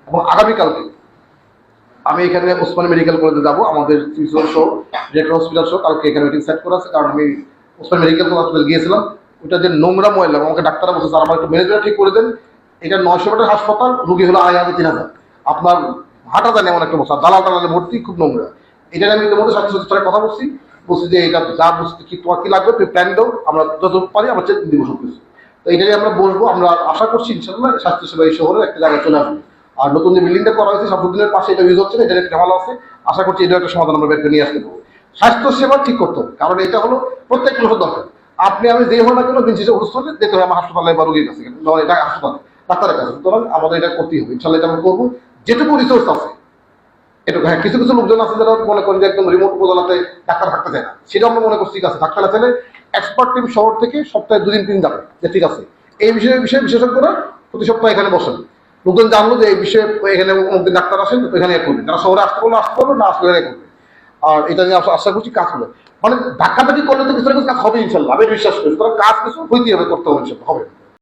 এবং আগামীকালকে আমি এখানে ওসমানী মেডিকেল কলেজে যাবো, আমাদের প্রিন্সিপাল সহ ডিরেক্টর হসপিটাল সহ কালকে এখানে মিটিং সেট করা আছে। কারণ আমি ওসমানী মেডিকেল হসপিটাল গিয়েছিলাম, ওটা যে নোংরা ময়লা, আমাকে ডাক্তাররা বলছে স্যার আমার একটু ম্যানেজমেন্ট ঠিক করে দেন, এটা 900 বেডের হাসপাতাল, রুগী হলো 2500-3000, আপনার হাঁটা যায় না এমন একটা বসা, দালাল টালালে ভর্তি, খুব নোংরা। এটা আমি ইতিমধ্যে স্বাস্থ্য সচিবের কথা বলছি যে এটা যা বুঝতে কি তোমার কি লাগবে তুমি প্ল্যান দাও, আমরা যত পারি আমরা চেক দিব সব কিছু। তো এটাই আমরা বসবো, আমরা আশা করছি ইনশাল্লাহ স্বাস্থ্যসেবা এই শহরের একটা জায়গায় চলে আসবে। আর নতুন যে বিল্ডিংটা করা হয়েছে শামসুদ্দিনের পাশে, এটা ইউজ হচ্ছে না, এটা একটা ভালো আছে, আশা করছি এটা একটা সমাধান আমরা বের করে নিয়ে আসতে পারবো। স্বাস্থ্যসেবা ঠিক করতে হবে, কারণ এটা হলো প্রত্যেক মানুষের দরকার। আপনি আমি যেই হল না কেন দিন শেষে অসুস্থ হলে যেতে হবে আমার হাসপাতালে বা রোগীর কাছে, ধরেন এটা হাসপাতালে ডাক্তারের কাছে, সুতরাং আমাদের এটা করতেই হবে ইনশাল্লাহ, এটা আমরা করবো যেটুকু রিসোর্স আছে এটুকু। হ্যাঁ, কিছু কিছু লোকজন আছে যারা মনে করেন যে একদম রিমোট উপজেলাতে ডাক্তার থাকতে চায় না, সেটা আমরা মনে করছি ঠিক আছে, ডাক্তার চাইলে এক্সপার্ট টিম শহর থেকে সপ্তাহে 2-3 যাবে, যে ঠিক আছে এই বিষয়ে বিশেষজ্ঞরা প্রতি সপ্তাহে এখানে বসেন, লোকজন জানলো যে এই বিষয়ে এখানে অনেক ডাক্তার আসেন, তো এখানে করবে, যারা শহরে আসতে পারলো আসতে পারলো, না আসলে এখানে করবে। আর এটা নিয়ে আশা করছি কাজ হবে, মানে ধাক্কাধাক্কি করলে তো কিছু না কিছু কাজ হবে ইনশাল্লাহ, আমি বিশ্বাস করি। সুতরাং কাজ কিছু হইতে হবে, করতে হবে ইনশাল্লাহ, হবে।